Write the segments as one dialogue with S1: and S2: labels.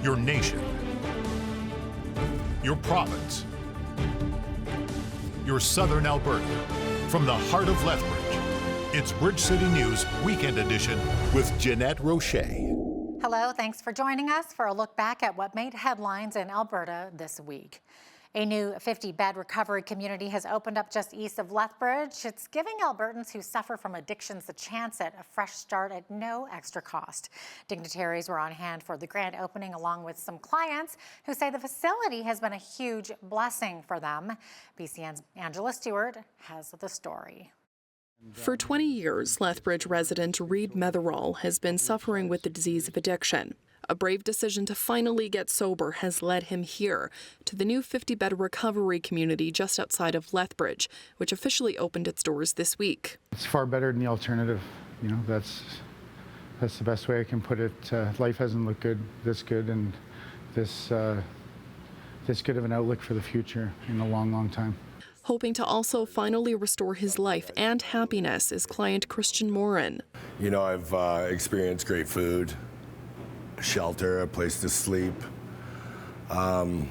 S1: your nation, your province, your southern Alberta. From the heart of Lethbridge, it's Bridge City News Weekend Edition with Jeanette Roche.
S2: Hello, thanks for joining us for a look back at what made headlines in Alberta this week. A new 50-bed recovery community has opened up just east of Lethbridge. It's giving Albertans who suffer from addictions a chance at a fresh start at no extra cost. Dignitaries were on hand for the grand opening along with some clients who say the facility has been a huge blessing for them. BCN's Angela Stewart has the story.
S3: For 20 years, Lethbridge resident Reed Metherall has been suffering with the disease of addiction. A brave decision to finally get sober has led him here, to the new 50-bed recovery community just outside of Lethbridge, which officially opened its doors this week.
S4: It's far better than the alternative. You know, that's the best way I can put it. Life hasn't looked this good, and this good of an outlook for the future in a long, long time.
S3: Hoping to also finally restore his life and happiness is client Christian Morin.
S5: You know, I've experienced great food, shelter, a place to sleep, and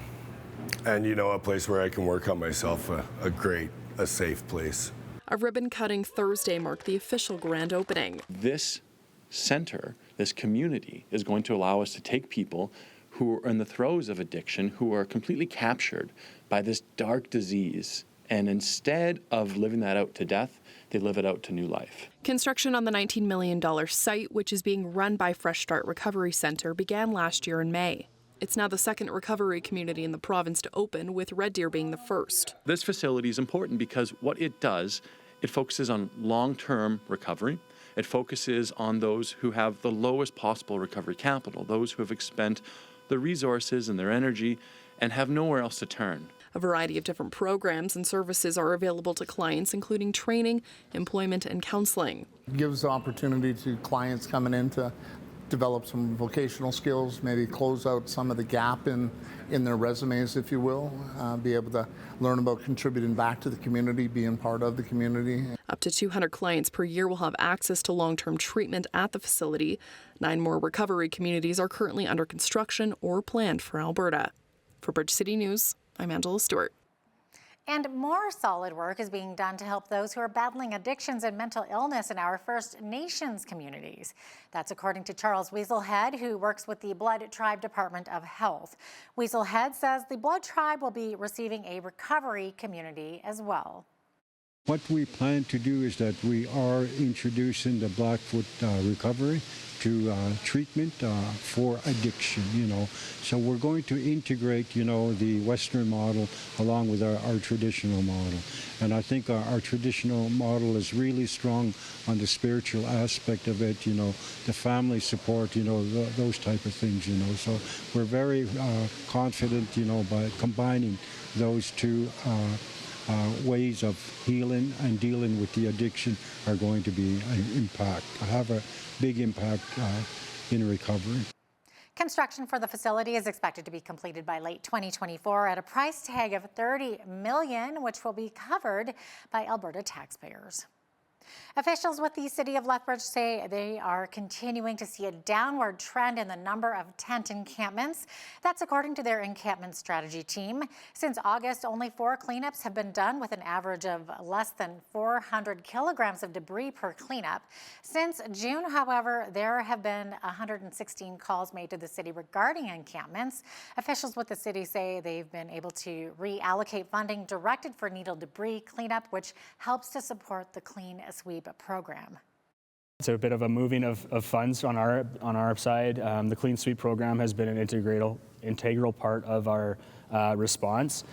S5: you know, a place where I can work on myself, a safe place.
S3: A ribbon-cutting Thursday marked the official grand opening.
S6: This center, this community, is going to allow us to take people who are in the throes of addiction, who are completely captured by this dark disease, and instead of living that out to death, they live it out to new life.
S3: Construction on the $19 million site, which is being run by Fresh Start Recovery Centre, began last year in May. It's now the second recovery community in the province to open, with Red Deer being the first.
S6: This facility is important because what it does, it focuses on long-term recovery. It focuses on those who have the lowest possible recovery capital, those who have expended the resources and their energy and have nowhere else to turn.
S3: A variety of different programs and services are available to clients, including training, employment, and counseling.
S7: It gives the opportunity to clients coming in to develop some vocational skills, maybe close out some of the gap in their resumes, if you will, be able to learn about contributing back to the community, being part of the community.
S3: Up to 200 clients per year will have access to long-term treatment at the facility. 9 more recovery communities are currently under construction or planned for Alberta. For Bridge City News, I'm Angela Stewart.
S2: And more solid work is being done to help those who are battling addictions and mental illness in our First Nations communities. That's according to Charles Weaselhead, who works with the Blood Tribe Department of Health. Weaselhead says the Blood Tribe will be receiving a recovery community as well.
S8: What we plan to do is that we are introducing the Blackfoot recovery to treatment for addiction, you know. So we're going to integrate, you know, the Western model along with our traditional model. And I think our traditional model is really strong on the spiritual aspect of it, you know, the family support, you know, those type of things, you know. So we're very confident, you know, by combining those two ways of healing and dealing with the addiction are going to be an impact, have a big impact in recovery.
S2: Construction for the facility is expected to be completed by late 2024 at a price tag of $30 million, which will be covered by Alberta taxpayers. Officials with the City of Lethbridge say they are continuing to see a downward trend in the number of tent encampments. That's according to their encampment strategy team. Since August, only 4 cleanups have been done with an average of less than 400 kilograms of debris per cleanup. Since June, however, there have been 116 calls made to the city regarding encampments. Officials with the city say they've been able to reallocate funding directed for needle debris cleanup, which helps to support the Clean Sweep program.
S9: It's a bit of a moving of funds on our side. The Clean Sweep program has been an integral part of our response,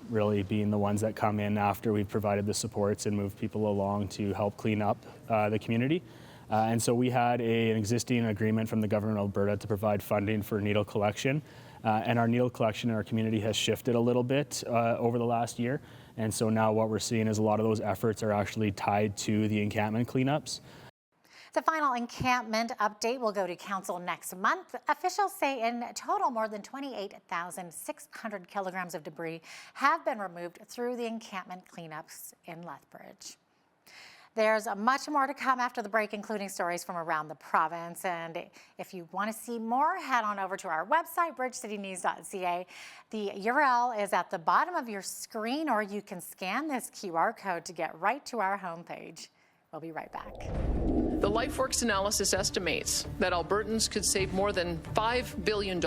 S9: really being the ones that come in after we've provided the supports and moved people along to help clean up the community. And so we had an existing agreement from the government of Alberta to provide funding for needle collection. And our needle collection in our community has shifted a little bit over the last year. And so now what we're seeing is a lot of those efforts are actually tied to the encampment cleanups.
S2: The final encampment update will go to council next month. Officials say in total more than 28,600 kilograms of debris have been removed through the encampment cleanups in Lethbridge. There's much more to come after the break, including stories from around the province. And if you want to see more, head on over to our website, bridgecitynews.ca. The URL is at the bottom of your screen, or you can scan this QR code to get right to our homepage. We'll be right back.
S3: The LifeWorks analysis estimates that Albertans could save more than $5 billion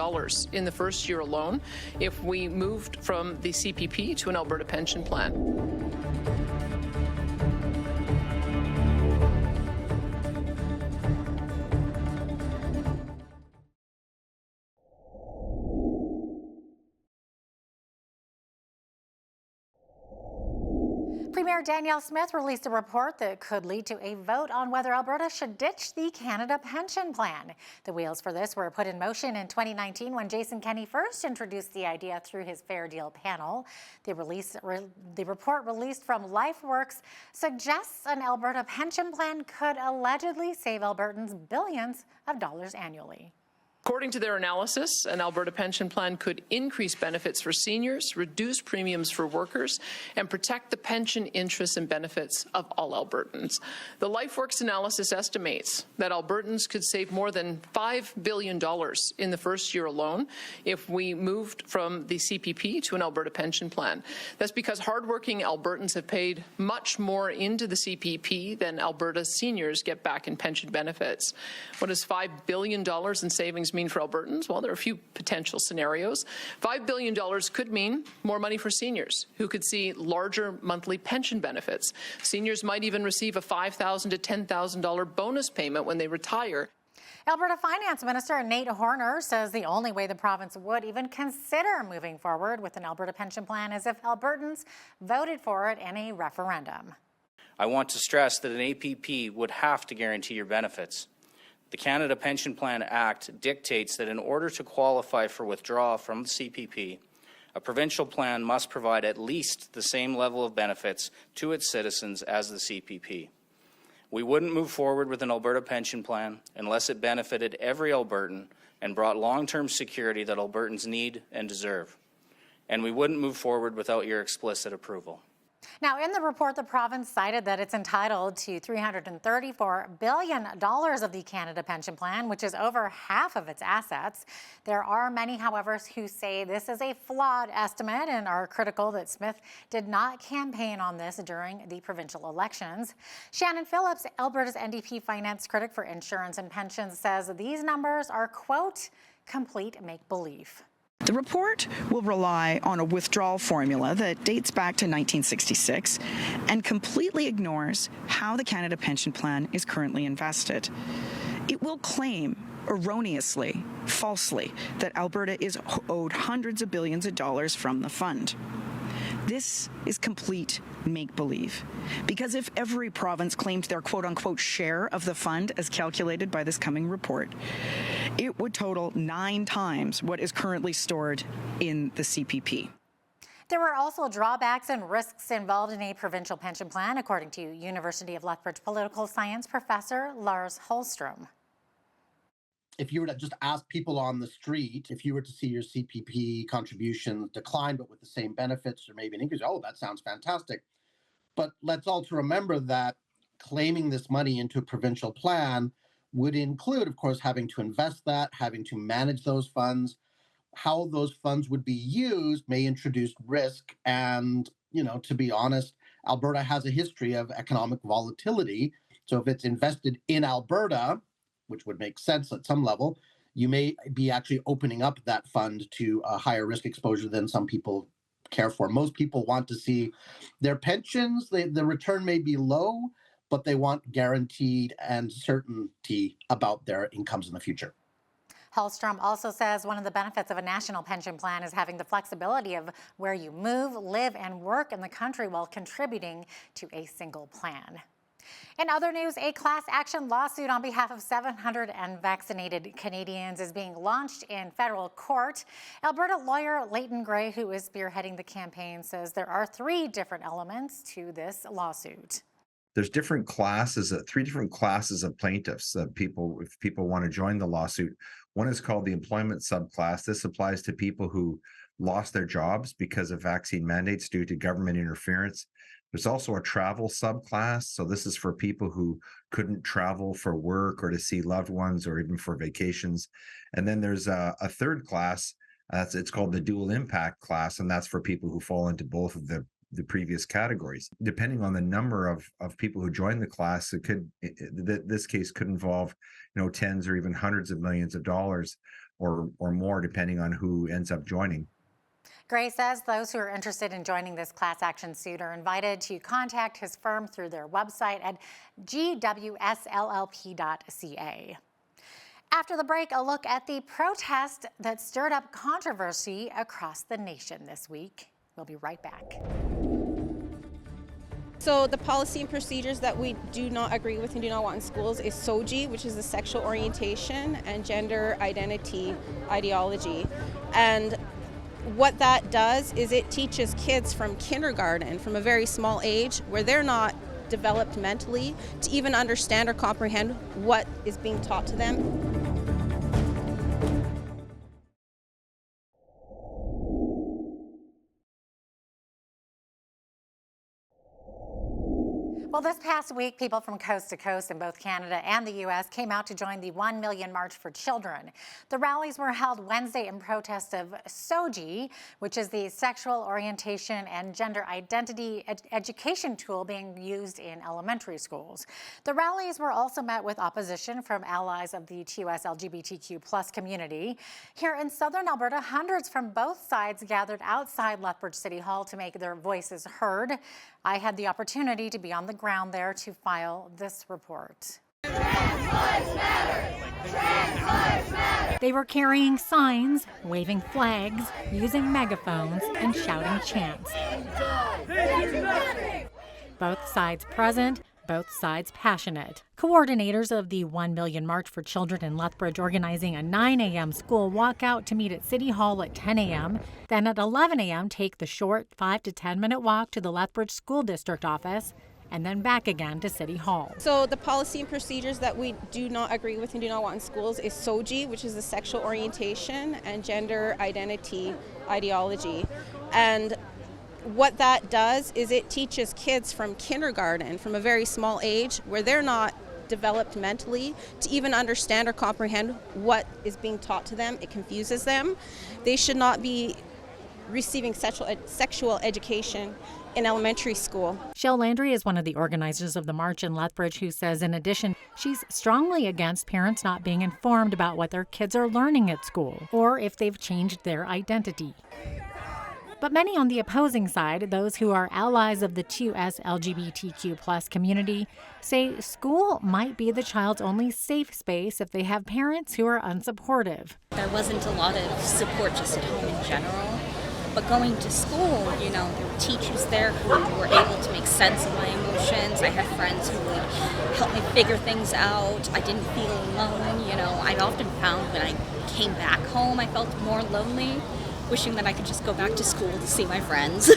S3: in the first year alone if we moved from the CPP to an Alberta pension plan.
S2: Premier Danielle Smith released a report that could lead to a vote on whether Alberta should ditch the Canada Pension Plan. The wheels for this were put in motion in 2019 when Jason Kenney first introduced the idea through his Fair Deal panel. The report released from LifeWorks suggests an Alberta pension plan could allegedly save Albertans billions of dollars annually.
S3: According to their analysis, an Alberta pension plan could increase benefits for seniors, reduce premiums for workers, and protect the pension interests and benefits of all Albertans. The LifeWorks analysis estimates that Albertans could save more than $5 billion in the first year alone if we moved from the CPP to an Alberta pension plan. That's because hardworking Albertans have paid much more into the CPP than Alberta seniors get back in pension benefits. What does $5 billion in savings mean for Albertans? Well, there are a few potential scenarios. $5 billion could mean more money for seniors who could see larger monthly pension benefits. Seniors might even receive a $5,000 to $10,000 bonus payment when they retire.
S2: Alberta Finance Minister Nate Horner says the only way the province would even consider moving forward with an Alberta pension plan is if Albertans voted for it in a referendum.
S10: I want to stress that an APP would have to guarantee your benefits. The Canada Pension Plan Act dictates that in order to qualify for withdrawal from the CPP, a provincial plan must provide at least the same level of benefits to its citizens as the CPP. We wouldn't move forward with an Alberta pension plan unless it benefited every Albertan and brought long-term security that Albertans need and deserve. And we wouldn't move forward without your explicit approval.
S2: Now, in the report, the province cited that it's entitled to $334 billion of the Canada Pension Plan, which is over half of its assets. There are many, however, who say this is a flawed estimate and are critical that Smith did not campaign on this during the provincial elections. Shannon Phillips, Alberta's NDP finance critic for insurance and pensions, says these numbers are, quote, complete make-believe.
S11: The report will rely on a withdrawal formula that dates back to 1966 and completely ignores how the Canada Pension Plan is currently invested. It will claim, erroneously, falsely, that Alberta is owed hundreds of billions of dollars from the fund. This is complete make-believe, because if every province claimed their quote-unquote share of the fund as calculated by this coming report, it would total 9 times what is currently stored in the CPP.
S2: There were also drawbacks and risks involved in a provincial pension plan, according to University of Lethbridge political science professor Lars Holstrom.
S12: If you were to just ask people on the street, if you were to see your CPP contributions decline, but with the same benefits or maybe an increase, oh, that sounds fantastic. But let's also remember that claiming this money into a provincial plan would include, of course, having to invest that, having to manage those funds. How those funds would be used may introduce risk. And, to be honest, Alberta has a history of economic volatility. So if it's invested in Alberta, which would make sense at some level, you may be actually opening up that fund to a higher risk exposure than some people care for. Most people want to see their pensions, the return may be low, but they want guaranteed and certainty about their incomes in the future.
S2: Hallstrom also says one of the benefits of a national pension plan is having the flexibility of where you move, live, and work in the country while contributing to a single plan. In other news, a class action lawsuit on behalf of 700 unvaccinated Canadians is being launched in federal court. Alberta lawyer Leighton Gray, who is spearheading the campaign, says there are 3 different elements to this lawsuit.
S13: There's different classes, 3 different classes of plaintiffs. If people want to join the lawsuit, one is called the employment subclass. This applies to people who lost their jobs because of vaccine mandates due to government interference. There's also a travel subclass. So this is for people who couldn't travel for work or to see loved ones or even for vacations. And then there's a third class. It's called the dual impact class, and that's for people who fall into both of the previous categories. Depending on the number of people who join the class, this case could involve, tens or even hundreds of millions of dollars or more, depending on who ends up joining.
S2: Gray says those who are interested in joining this class action suit are invited to contact his firm through their website at gwsllp.ca. After the break, a look at the protest that stirred up controversy across the nation this week. We'll be right back.
S14: So the policy and procedures that we do not agree with and do not want in schools is SOGI, which is the sexual orientation and gender identity ideology. And what that does is it teaches kids from kindergarten, from a very small age, where they're not developed mentally to even understand or comprehend what is being taught to them.
S2: Well, this past week, people from coast to coast in both Canada and the U.S. came out to join the 1 Million March for Children. The rallies were held Wednesday in protest of SOGI, which is the sexual orientation and gender identity education tool being used in elementary schools. The rallies were also met with opposition from allies of the TUS LGBTQ+ community. Here in southern Alberta, hundreds from both sides gathered outside Lethbridge City Hall to make their voices heard. I had the opportunity to be on the ground there to file this report. Trans lives matter! Trans lives matter! They were carrying signs, waving flags, using megaphones, and shouting chants. Both sides present, both sides passionate. Coordinators of the 1 Million March for Children in Lethbridge organizing a 9 a.m. school walkout to meet at City Hall at 10 a.m. Then at 11 a.m. take the short 5 to 10 minute walk to the Lethbridge School District office and then back again to City Hall. So the policy and procedures that we do not agree with and do not want in schools is SOGI, which is the sexual orientation and gender identity ideology. And what that does is it teaches kids from kindergarten, from a very small age, where they're not developed mentally to even understand or comprehend what is being taught to them. It confuses them. They should not be receiving sexual education in elementary school. Shell Landry is one of the organizers of the march in Lethbridge, who says in addition, she's strongly against parents not being informed about what their kids are learning at school or if they've changed their identity. But many on the opposing side, those who are allies of the TUS LGBTQ+ community, say school might be the child's only safe space if they have parents who are unsupportive.
S15: There wasn't a lot of support just at home in general, but going to school, there were teachers there who were able to make sense of my emotions. I had friends who would help me figure things out. I didn't feel alone. I often found when I came back home, I felt more lonely, wishing that I could just go back to school to see my friends.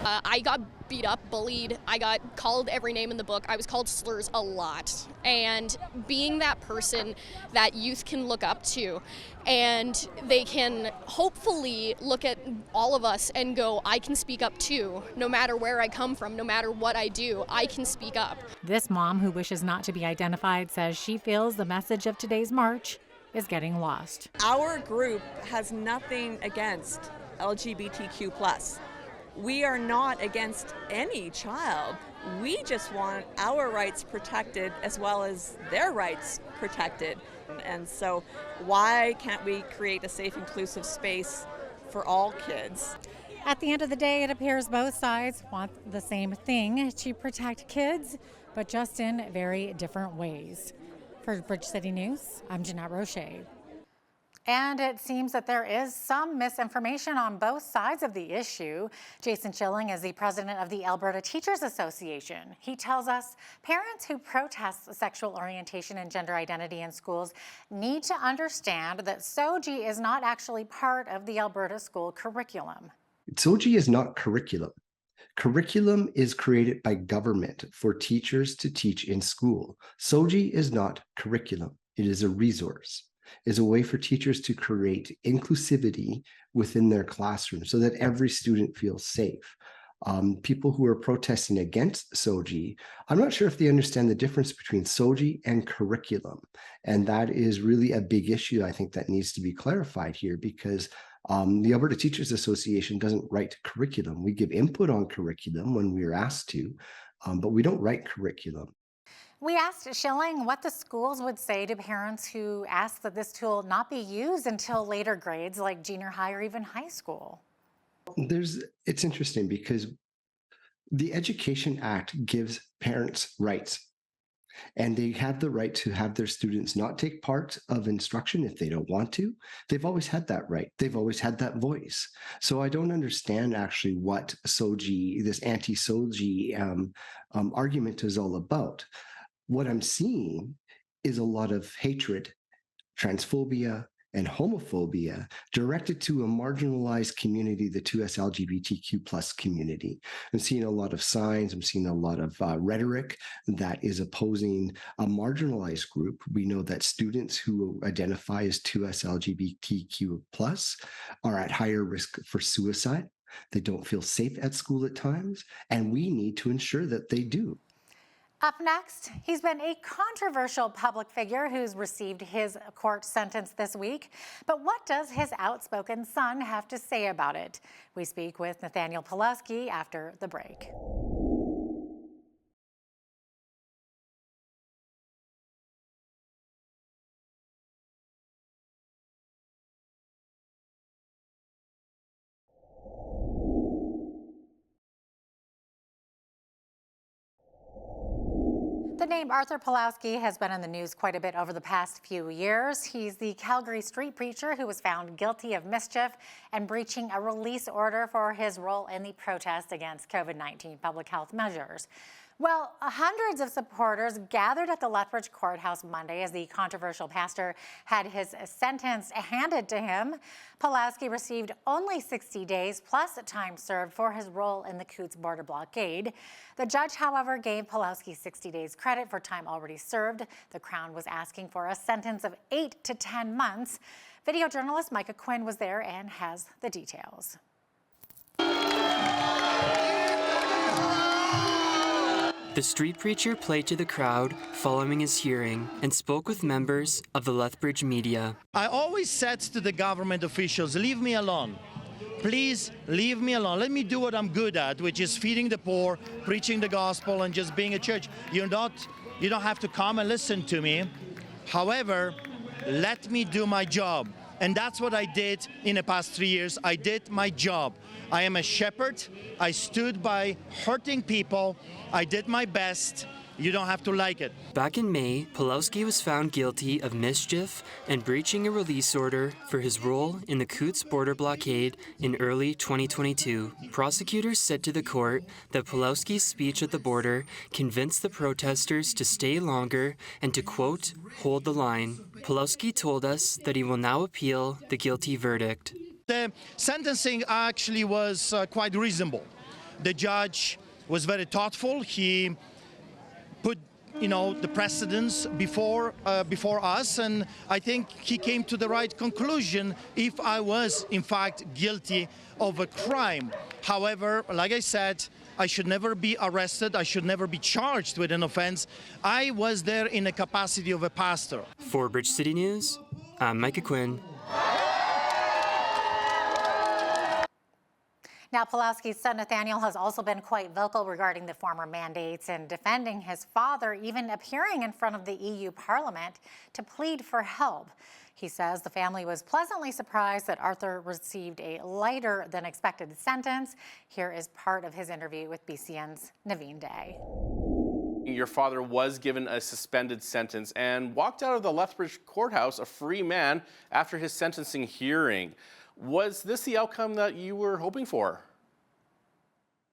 S16: I got beat up, bullied. I got called every name in the book. I was called slurs a lot. And being that person that youth can look up to, and they can hopefully look at all of us and go, I can speak up too. No matter where I come from, no matter what I do, I can speak up.
S2: This mom, who wishes not to be identified, says she feels the message of today's march is getting lost.
S17: Our group has nothing against LGBTQ+. We are not against any child. We just want our rights protected as well as their rights protected. And so why can't we create a safe, inclusive space for all kids?
S2: At the end of the day, it appears both sides want the same thing, to protect kids, but just in very different ways. For Bridge City News, I'm Jeanette Roche. And it seems that there is some misinformation on both sides of the issue. Jason Schilling is the president of the Alberta Teachers Association. He tells us parents who protest sexual orientation and gender identity in schools need to understand that SOGI is not actually part of the Alberta school curriculum.
S18: SOGI is not curriculum. Curriculum is created by government for teachers to teach in school. SOGI is not curriculum. It is a resource. It is a way for teachers to create inclusivity within their classroom so that every student feels safe. People who are protesting against SOGI, I'm not sure if they understand the difference between SOGI and curriculum. And that is really a big issue, I think, that needs to be clarified here, because the Alberta Teachers Association doesn't write curriculum. We give input on curriculum when we're asked to, but we don't write curriculum.
S2: We asked Schilling what the schools would say to parents who ask that this tool not be used until later grades like junior high or even high school.
S18: It's interesting because the Education Act gives parents rights, and they have the right to have their students not take part of instruction if they don't want to. They've always had that right. They've always had that voice. So I don't understand actually what SOGI, this anti-SOGI argument is all about. What I'm seeing is a lot of hatred, transphobia, and homophobia directed to a marginalized community, the 2S LGBTQ plus community. I'm seeing a lot of signs, I'm seeing a lot of rhetoric that is opposing a marginalized group. We know that students who identify as 2S LGBTQ plus are at higher risk for suicide. They don't feel safe at school at times, and we need to ensure that they do.
S2: Up next, he's been a controversial public figure who's received his court sentence this week. But what does his outspoken son have to say about it? We speak with Nathaniel Pulaski after the break. The name Arthur Pulaski has been in the news quite a bit over the past few years. He's the Calgary street preacher who was found guilty of mischief and breaching a release order for his role in the protest against COVID-19 public health measures. Well, hundreds of supporters gathered at the Lethbridge courthouse Monday as the controversial pastor had his sentence handed to him. Pulaski received only 60 days plus time served for his role in the Coutts border blockade. The judge, however, gave Pulaski 60 days credit for time already served. The Crown was asking for a sentence of 8 to 10 months. Video journalist Micah Quinn was there and has the details.
S19: The street preacher played to the crowd following his hearing and spoke with members of the Lethbridge media.
S20: I always said to the government officials, leave me alone. Please leave me alone. Let me do what I'm good at, which is feeding the poor, preaching the gospel, and just being a church. You don't have to come and listen to me. However, let me do my job. And that's what I did in the past 3 years. I did my job. I am a shepherd. I stood by hurting people. I did my best. You don't have to like it.
S19: Back in May, Pulaski was found guilty of mischief and breaching a release order for his role in the Coutts border blockade in early 2022. Prosecutors said to the court that Pulaski's speech at the border convinced the protesters to stay longer and to, quote, hold the line. Pulaski told us that he will now appeal the guilty verdict.
S20: The sentencing actually was quite reasonable. The judge was very thoughtful. He put, the precedents before us, and I think he came to the right conclusion if I was, in fact, guilty of a crime. However, like I said, I should never be arrested. I should never be charged with an offense. I was there in the capacity of a pastor.
S19: For Bridge City News, I'm Micah Quinn.
S2: Now, Pulaski's son Nathaniel has also been quite vocal regarding the former mandates and defending his father, even appearing in front of the EU Parliament to plead for help. He says the family was pleasantly surprised that Arthur received a lighter than expected sentence. Here is part of his interview with BCN's Naveen Day.
S21: Your father was given a suspended sentence and walked out of the Lethbridge courthouse a free man after his sentencing hearing. Was this the outcome that you were hoping for?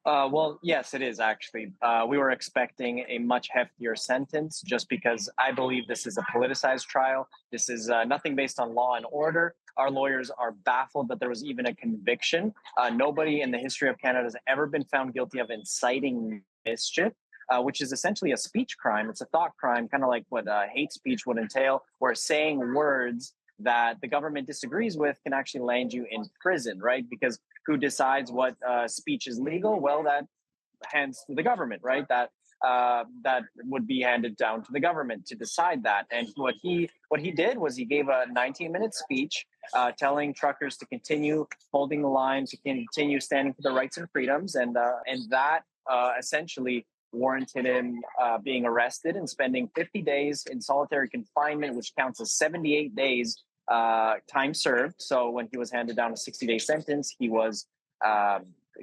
S22: Well, yes, it is actually. We were expecting a much heftier sentence just because I believe this is a politicized trial. This is nothing based on law and order. Our lawyers are baffled that there was even a conviction. Nobody in the history of Canada has ever been found guilty of inciting mischief, which is essentially a speech crime. It's a thought crime, kind of like what hate speech would entail, where saying words that the government disagrees with can actually land you in prison, right? Because who decides what speech is legal? Well, that hands to the government, right? That would be handed down to the government to decide that. And what he did was he gave a 19-minute speech telling truckers to continue holding the line, to continue standing for their rights and freedoms, and that essentially warranted him being arrested and spending 50 days in solitary confinement, which counts as 78 days time served. So when he was handed down a 60-day sentence, he was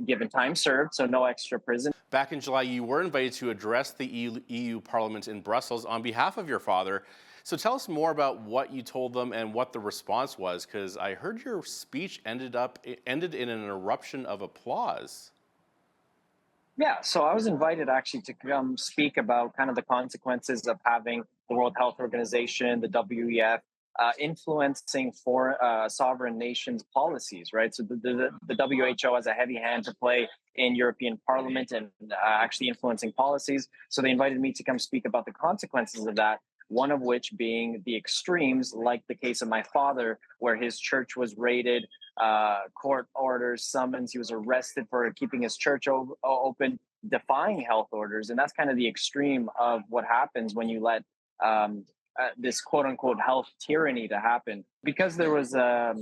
S22: given time served, so no extra prison.
S21: Back in July, you were invited to address the EU Parliament in Brussels on behalf of your father. So tell us more about what you told them and what the response was, because I heard your speech ended in an eruption of applause.
S22: Yeah, so I was invited actually to come speak about kind of the consequences of having the World Health Organization, the WEF, influencing sovereign nations' policies, right? So the WHO has a heavy hand to play in European Parliament and actually influencing policies. So they invited me to come speak about the consequences of that, one of which being the extremes, like the case of my father, where his church was raided, court orders, summons, he was arrested for keeping his church open, defying health orders. And that's kind of the extreme of what happens when you let this quote-unquote health tyranny to happen. Because there was a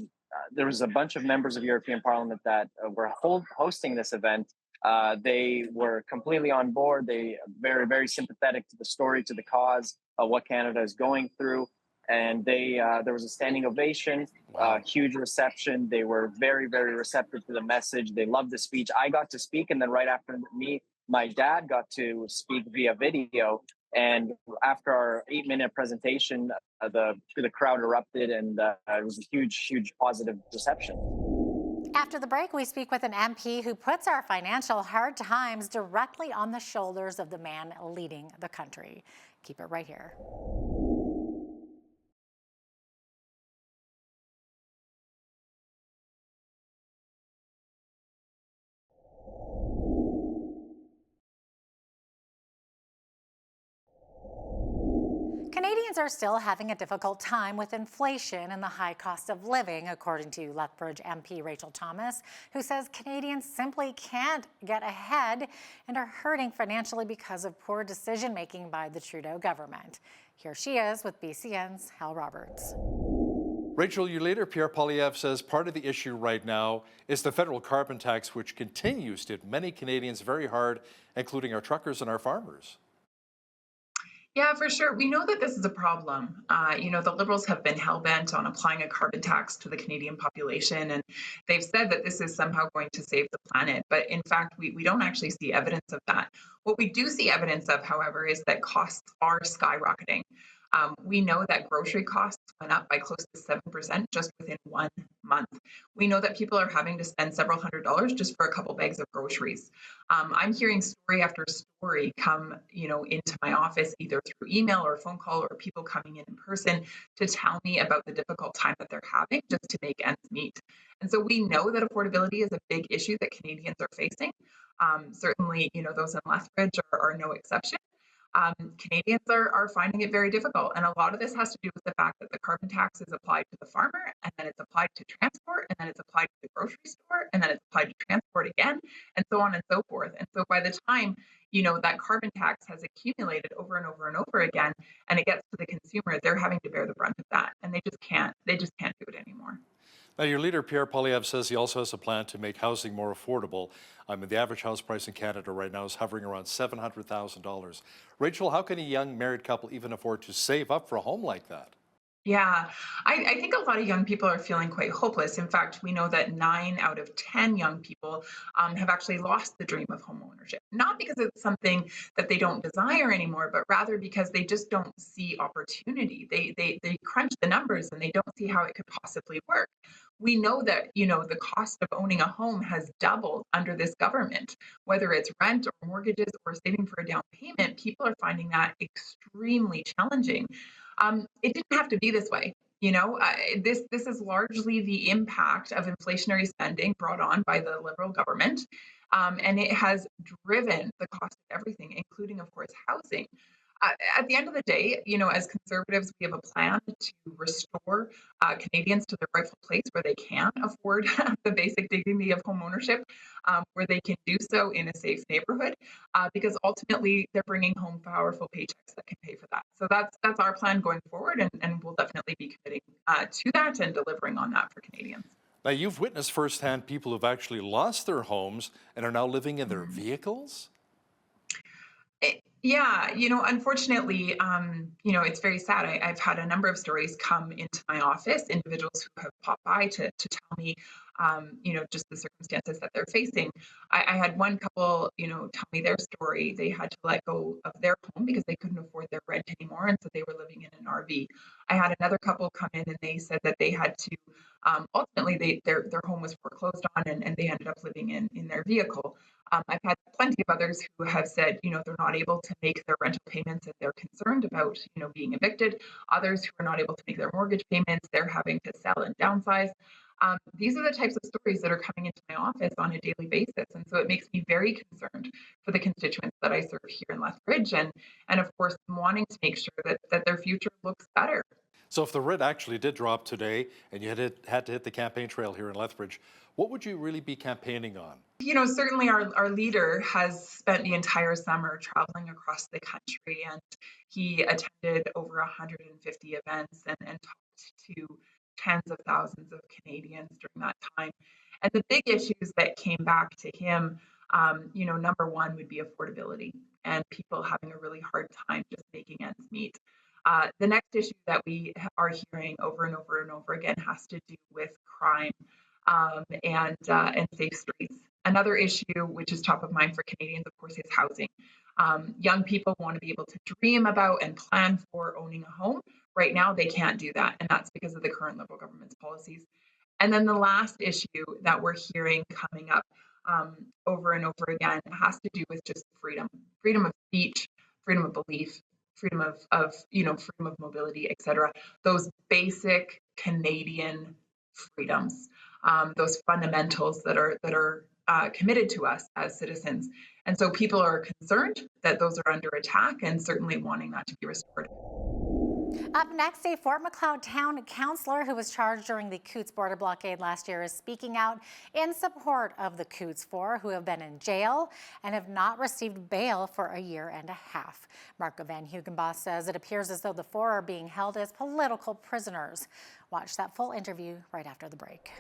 S22: bunch of members of European Parliament that were hosting this event. They were completely on board. They very, very sympathetic to the story, to the cause of what Canada is going through. And there was a standing ovation, huge reception. They were very, very receptive to the message. They loved the speech. I got to speak, and then right after me, my dad got to speak via video. And after our 8-minute presentation, the crowd erupted, and it was a huge, huge positive reception.
S2: After the break, we speak with an MP who puts our financial hard times directly on the shoulders of the man leading the country. Keep it right here. Canadians are still having a difficult time with inflation and the high cost of living, according to Lethbridge MP Rachel Thomas, who says Canadians simply can't get ahead and are hurting financially because of poor decision-making by the Trudeau government. Here she is with BCN's Hal Roberts.
S1: Rachel, your leader, Pierre Poilievre, says part of the issue right now is the federal carbon tax, which continues to hit many Canadians very hard, including our truckers and our farmers.
S4: Yeah, for sure. We know that this is a problem. The Liberals have been hell-bent on applying a carbon tax to the Canadian population, and they've said that this is somehow going to save the planet. But in fact, we don't actually see evidence of that. What we do see evidence of, however, is that costs are skyrocketing. We know that grocery costs went up by close to 7% just within 1 month. We know that people are having to spend several $100s just for a couple bags of groceries. I'm hearing story after story come, into my office, either through email or phone call, or people coming in person to tell me about the difficult time that they're having just to make ends meet. And so we know that affordability is a big issue that Canadians are facing. Certainly, those in Lethbridge are no exception. Canadians are finding it very difficult. And a lot of this has to do with the fact that the carbon tax is applied to the farmer, and then it's applied to transport, and then it's applied to the grocery store, and then it's applied to transport again, and so on and so forth. And so by the time, that carbon tax has accumulated over and over and over again, and it gets to the consumer, they're having to bear the brunt of that. And they just can't do it anymore.
S1: Now, your leader, Pierre Poilievre, says he also has a plan to make housing more affordable. The average house price in Canada right now is hovering around $700,000. Rachel, how can a young married couple even afford to save up for a home like that?
S4: Yeah, I think a lot of young people are feeling quite hopeless. In fact, we know that 9 out of 10 young people have actually lost the dream of home ownership. Not because it's something that they don't desire anymore, but rather because they just don't see opportunity. They crunch the numbers and they don't see how it could possibly work. We know that, the cost of owning a home has doubled under this government, whether it's rent or mortgages or saving for a down payment. People are finding that extremely challenging. It didn't have to be this way. This is largely the impact of inflationary spending brought on by the Liberal government. And it has driven the cost of everything, including, of course, housing. At the end of the day, as Conservatives, we have a plan to restore Canadians to their rightful place where they can afford the basic dignity of home ownership, where they can do so in a safe neighborhood, because ultimately they're bringing home powerful paychecks that can pay for that. So that's our plan going forward, and we'll definitely be committing to that and delivering on that for Canadians.
S1: Now, you've witnessed firsthand people who've actually lost their homes and are now living in their vehicles?
S4: Yeah, unfortunately, it's very sad. I've had a number of stories come into my office, individuals who have popped by to tell me, just the circumstances that they're facing. I had one couple, tell me their story. They had to let go of their home because they couldn't afford their rent anymore, and so they were living in an RV. I had another couple come in and they said that they had to, ultimately, their home was foreclosed on, and they ended up living in their vehicle. I've had plenty of others who have said, they're not able to make their rental payments and they're concerned about, being evicted. Others who are not able to make their mortgage payments, they're having to sell and downsize. These are the types of stories that are coming into my office on a daily basis. And so it makes me very concerned for the constituents that I serve here in Lethbridge, and of course, wanting to make sure that their future looks better.
S1: So if the writ actually did drop today and you had to hit the campaign trail here in Lethbridge, what would you really be campaigning on?
S4: Certainly our leader has spent the entire summer traveling across the country, and he attended over 150 events and talked to tens of thousands of Canadians during that time. And the big issues that came back to him, number one would be affordability and people having a really hard time just making ends meet. The next issue that we are hearing over and over and over again has to do with crime and safe streets. Another issue, which is top of mind for Canadians, of course, is housing. Young people want to be able to dream about and plan for owning a home. Right now, they can't do that, and that's because of the current Liberal government's policies. And then the last issue that we're hearing coming up over and over again has to do with just freedom of speech, freedom of belief, freedom of freedom of mobility, etc. Those basic Canadian freedoms, those fundamentals that are committed to us as citizens. And so people are concerned that those are under attack and certainly wanting that to be restored.
S2: Up next, a Fort Macleod town councillor who was charged during the Coutts border blockade last year is speaking out in support of the Coutts Four, who have been in jail and have not received bail for a year and a half. Marco Van Hugenbos says it appears as though the four are being held as political prisoners. Watch that full interview right after the break.